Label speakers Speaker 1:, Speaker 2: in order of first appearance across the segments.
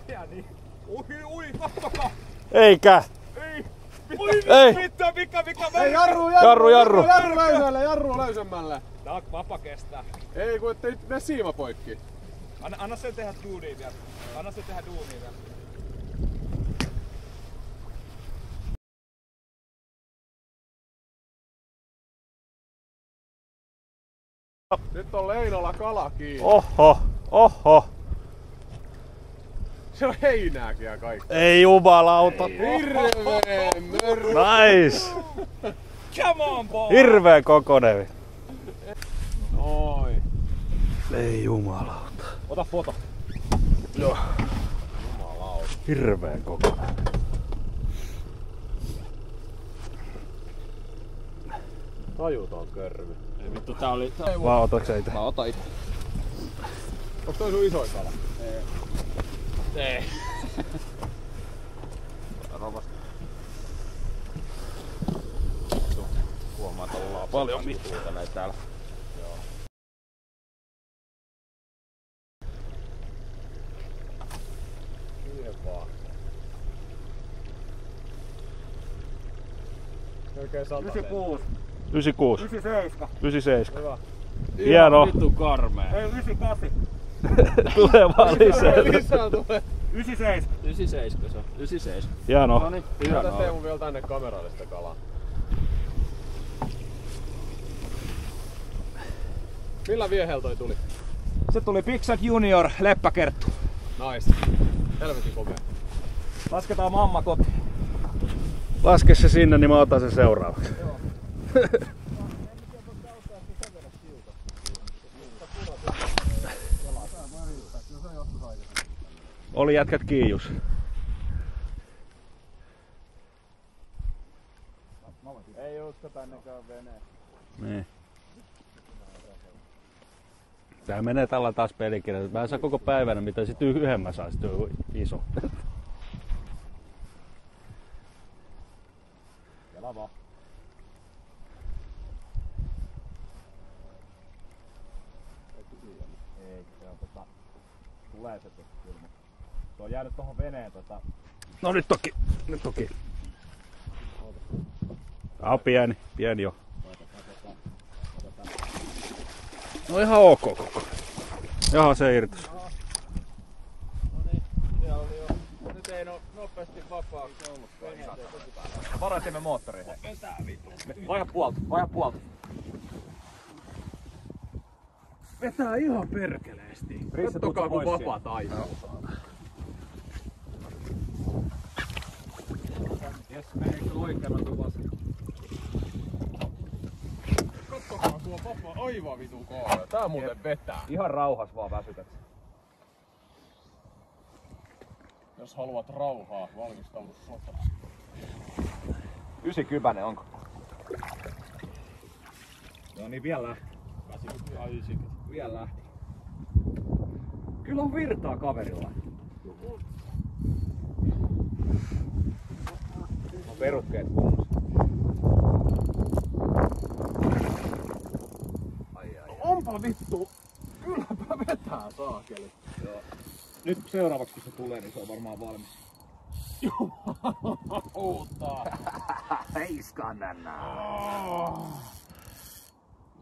Speaker 1: Pieni. Ui, kattokaa!
Speaker 2: Eikä!
Speaker 1: Ei!
Speaker 2: Ei!
Speaker 1: Mikä!
Speaker 2: Ei, jarru
Speaker 3: löysemmälle.
Speaker 1: Tää on vapa kestää.
Speaker 3: Ei, kun ettei mene siima poikki.
Speaker 1: Anna sen tehdä duunia vielä.
Speaker 3: Nyt on Leinolla kala kiinni.
Speaker 2: Oho.
Speaker 3: Se on heinääkin ja kaikki.
Speaker 2: Ei jumalauta.
Speaker 3: Hirveen mörkö.
Speaker 2: Nice.
Speaker 1: Come on, boy!
Speaker 2: Hirveen kokonen.
Speaker 3: Oi.
Speaker 2: Ei jumalauta.
Speaker 1: Ota foto.
Speaker 2: Joo.
Speaker 3: Jumalauta.
Speaker 2: Hirveen kokonen.
Speaker 3: Tajuton körmy.
Speaker 1: Ei vittu, tää oli...
Speaker 2: Vaan otatko sä itse?
Speaker 1: Mä otan itse.
Speaker 3: Onks toi sun isoin kala?
Speaker 1: Ei. Rovasta. Huomaa, että ollaan paljon mittuuta näitä täällä. Joo.
Speaker 3: Siihen vaan. Melkein 100.
Speaker 1: 96.
Speaker 2: 96.
Speaker 1: 97.
Speaker 2: 97.
Speaker 3: Hyvä.
Speaker 2: Hieno.
Speaker 1: Vittu karmea. Ei, 98.
Speaker 2: Tulee vaan lisää.
Speaker 3: Lisää tulee.
Speaker 1: 97. 97 se on. 97.
Speaker 2: Hieno.
Speaker 1: Noniin.
Speaker 3: Ota Teemu vielä tänne kameralle sitä kalaa. Millä vieheellä toi tuli?
Speaker 1: Se tuli Pixat Junior leppäkerttu.
Speaker 3: Nice. Helvetin komea.
Speaker 1: Lasketaan mamma kotiin.
Speaker 2: Laske se sinne, niin mä otan sen seuraavaksi.
Speaker 1: Joo.
Speaker 2: Oli jätkät kiijus.
Speaker 1: Ei uskota ainakaan veneen.
Speaker 2: Niin. Tää menee tällä taas pelikirjat. Mä en saa koko päivänä, mitä sit yhden mä saan, sit iso.
Speaker 1: Kela vaan. Ei, se on tulee se tosta kyllä. Se on jäänyt tohon veneen
Speaker 2: No nyt toki. Tää on pieni jo. No ihan ok koko. Jaha, se irtos.
Speaker 1: Noniin, siellä oli jo. Nyt ei nopeasti vapaaksi ollutkaan. Varatimme moottoriin. Vetää vittu. Vaiha puolta.
Speaker 3: Vetää ihan perkeleesti. Kattokaa kun vapaa taipuu.
Speaker 1: Jes, meneekö oikeana tuo vasta?
Speaker 3: Kattokaa tuo vapaa aivan vitun kohdalla. Tää muuten vetää.
Speaker 1: Ihan rauhas vaan väsytät.
Speaker 3: Jos haluat rauhaa, valmistaudu sotaan.
Speaker 1: 90 onko? No niin, vielä lähti.
Speaker 3: 90.
Speaker 1: Vielä lähti. Kyllä on virtaa kaverilla. On perukkeet kunnossa.
Speaker 3: Onpa vittu! Kylläpä vetää saakeli.
Speaker 1: Joo. Nyt seuraavaksi kun se tulee, niin se on varmaan valmis.
Speaker 3: Jumalauta!
Speaker 1: Heiskanana!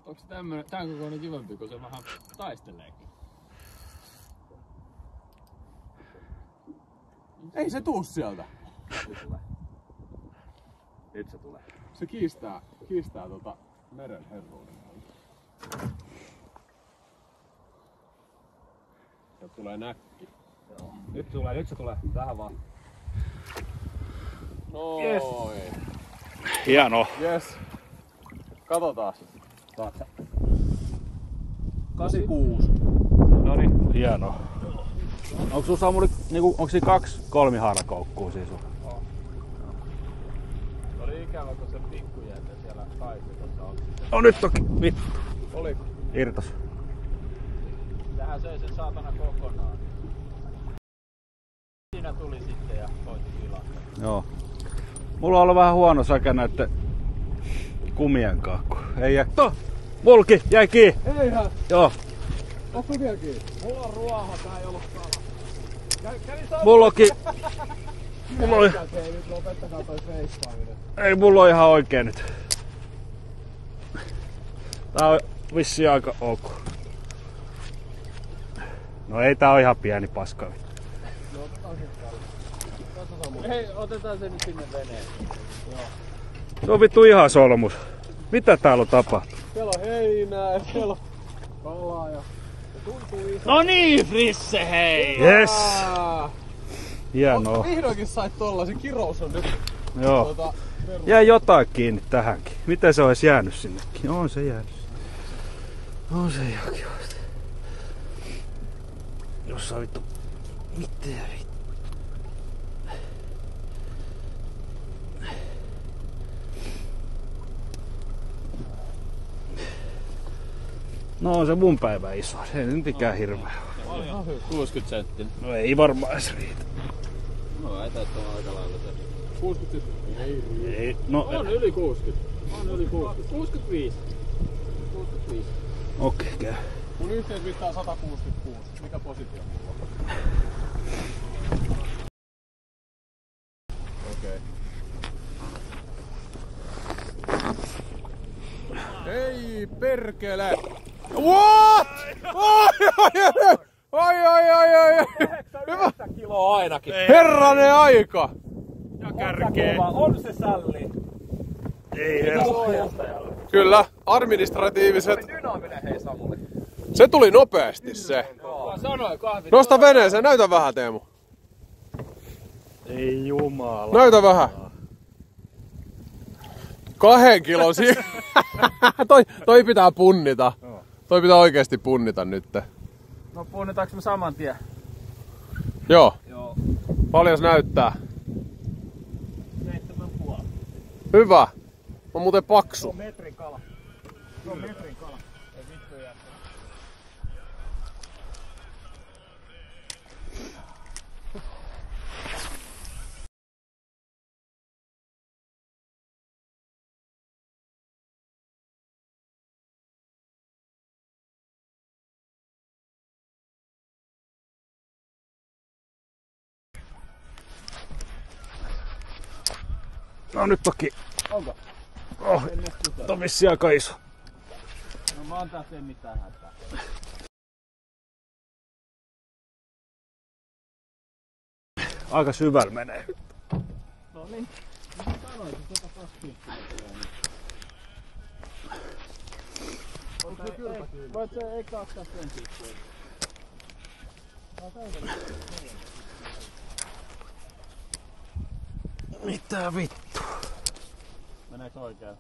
Speaker 3: Mutta onks tän kokoinen kivempi, kun se vähän taisteleekin? Ei se tuu sieltä!
Speaker 1: Nyt se tulee.
Speaker 3: Se kiistää meren herruuden. Sieltä tulee näkki.
Speaker 1: Joo. Nyt se tulee. Tähän vaan.
Speaker 3: Noin. Yes.
Speaker 2: Hieno.
Speaker 3: Yes. Katsotaan.
Speaker 1: Saat sä. 86.
Speaker 2: Noniin. Hieno. Onko sun Samuli, niinku, onko siinä 2 kolmihaarankoukkua siis sun?
Speaker 3: Oli ikävä, kun se pikkujääntä siellä taisi tuossa on.
Speaker 2: No nyt toki. Vittu.
Speaker 3: Oliko?
Speaker 2: Irtos.
Speaker 3: Tähän söi sen saatana kokonaan. Siinä tuli sitten ja hoiti tilaa.
Speaker 2: Joo. Mulla on ollut vähän huono säkä näitten kumien kakku. Ei jää. Mulki! Jäi kiinni!
Speaker 3: Eihän!
Speaker 2: Joo.
Speaker 3: Onko vielä kiinni? Mulla on ruoho, tää ei ollut kala.
Speaker 2: Mullakin... Mulla oli... Ei, mulla on ihan oikein nyt. Tää on vissiin aika ok. No ei tää on ihan pieni paska.
Speaker 3: Hei, otetaan se nyt sinne veneen.
Speaker 2: Se on vittu ihan solmus. Mitä täällä on tapahtunut?
Speaker 3: Siellä on heinää ja siellä on kalaa ja...
Speaker 4: No niin, Frisse, hei!
Speaker 2: Yes! Hienoa.
Speaker 3: Vihdoinkin sait tollasen, kirous on nyt.
Speaker 2: Joo. Jäi jotain kiinni tähänkin. Miten se olisi jäänyt sinnekin? On se jäänyt. On se ihan kivasti. Jossain vittu... Mitä vittu? No on se mun päivä iso. Se ei nyt ikään hirveä.
Speaker 4: 60 senttiä.
Speaker 2: No ei varmaan edes riitä.
Speaker 4: No ei täytyy olla aika lailla tässä.
Speaker 3: 60 senttiä.
Speaker 2: Ei, no...
Speaker 4: On yli 60. On yli 60. 65. 65.
Speaker 2: Okei, käy.
Speaker 3: Mun yhteismitta on 166. Mikä positio mulla on? Okei. Ei perkele! What? Ai! Hyvä!
Speaker 1: Kiloa ainakin.
Speaker 3: Herranen aika!
Speaker 1: Ja kärkee. On se salli.
Speaker 2: Ei herra.
Speaker 3: Kyllä, administratiiviset.
Speaker 1: Dynaaminen hei Samuli.
Speaker 3: Se tuli nopeasti se.
Speaker 4: Sanoin kahvi.
Speaker 3: Nosta veneeseen, näytä vähän Teemu.
Speaker 2: Ei jumala.
Speaker 3: Näytä vähän. 2 kilon toi pitää punnita. Toi pitää oikeesti punnita nyt.
Speaker 4: No punnitaanko me saman tien?
Speaker 3: Joo.
Speaker 4: Joo.
Speaker 3: Paljon se näyttää?
Speaker 4: 7,5.
Speaker 3: Hyvä. On muuten paksu.
Speaker 4: Metrin kala. Se on metrin kala. Ei vittu jää.
Speaker 2: No nyt toki.
Speaker 4: Onko?
Speaker 2: Oh, on vissiin aika iso.
Speaker 4: No mä antaa sen mitään hätää.
Speaker 2: Aika syvällä menee.
Speaker 4: No niin. Sanoin, että 120 voit se eka ottaa sen pikkuun.
Speaker 2: Mitä vittu?
Speaker 4: Meneekö oikein?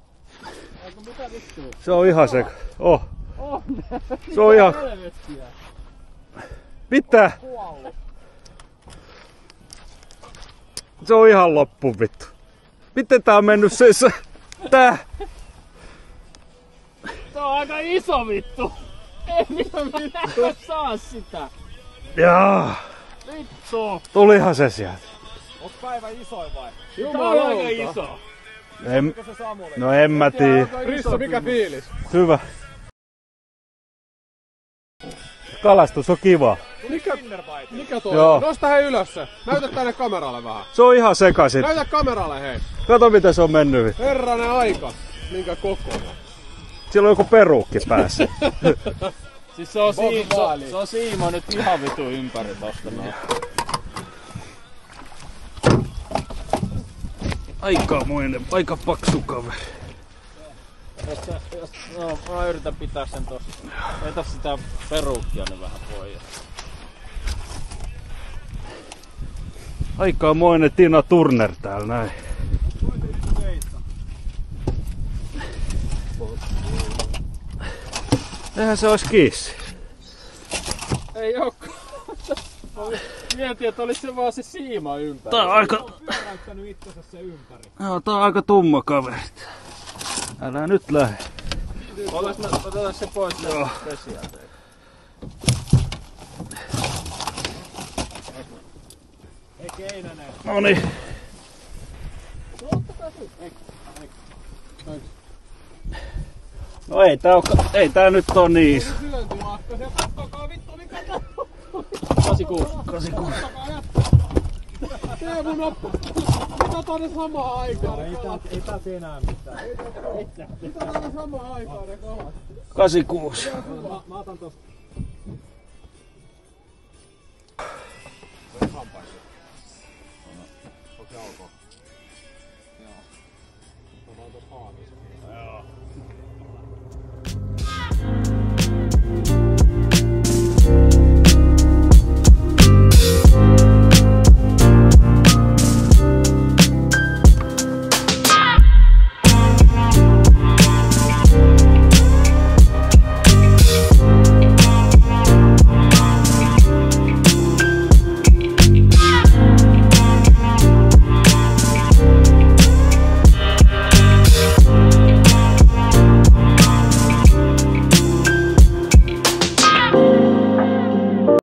Speaker 4: Eikö mitä vittua?
Speaker 2: Se on ihan seka. Oh. Se on ihan...
Speaker 4: Helvettiä.
Speaker 2: Mitä? Se on ihan loppu vittu. Miten tää on mennyt se... Tää?
Speaker 4: Se on aika iso vittu. Ei minä saa sitä.
Speaker 2: Jaa.
Speaker 4: Vittu.
Speaker 2: Tulihan se sieltä.
Speaker 1: Onks päivä isoin vai?
Speaker 4: Tää on aika iso.
Speaker 2: En...
Speaker 1: Se Samuli.
Speaker 2: No en mä tiedä.
Speaker 3: Rissa, mikä fiilis?
Speaker 2: Hyvä. Kalastus on kiva.
Speaker 3: Mikä toi?
Speaker 2: Joo.
Speaker 3: Nosta hei ylös se. Näytä tänne kameralle vähän.
Speaker 2: Se on ihan sekaisin.
Speaker 3: Näytä kameralle hei.
Speaker 2: Kato miten se on mennyt.
Speaker 3: Herranen aika. Minkä kokoinen.
Speaker 2: Siellä on joku peruukki päässä.
Speaker 4: Siis se on siima nyt ihan vitu ympäri tosta noin.
Speaker 2: Aikamoinen, aika paksu kaveri.
Speaker 4: No, mä yritän pitää sen tossa. Vetä sitä peruukkia nyt vähän pois.
Speaker 2: Aikamoinen Tina Turner täällä näin. Eihän se olisi kiissi.
Speaker 4: Ei ookaan. Mietin, että olis se vaan se siima ympäri.
Speaker 2: Tää on aika...
Speaker 3: Näyttänyt itsensä se ympäri.
Speaker 2: Joo, tää on aika tumma kaveri. Älä nyt lähde.
Speaker 4: Otetaan se pois sieltä. Ei Keinänen.
Speaker 2: Noniin. No ei tää nyt on niin iso.
Speaker 3: Syöntilahka, se kattokaa vittu mikä tää on.
Speaker 4: 86.
Speaker 2: 86.
Speaker 3: Kattokaa Teemu nappaa. Mitataan ne samaan aikaan ne kalat.
Speaker 1: Ei taas enää mitään.
Speaker 3: Mitataan ne samaan aikaan ne kalat.
Speaker 2: 86.
Speaker 1: Mä otan tosta. Onko se ok? Joo. Mä otan tosta haavista. Joo.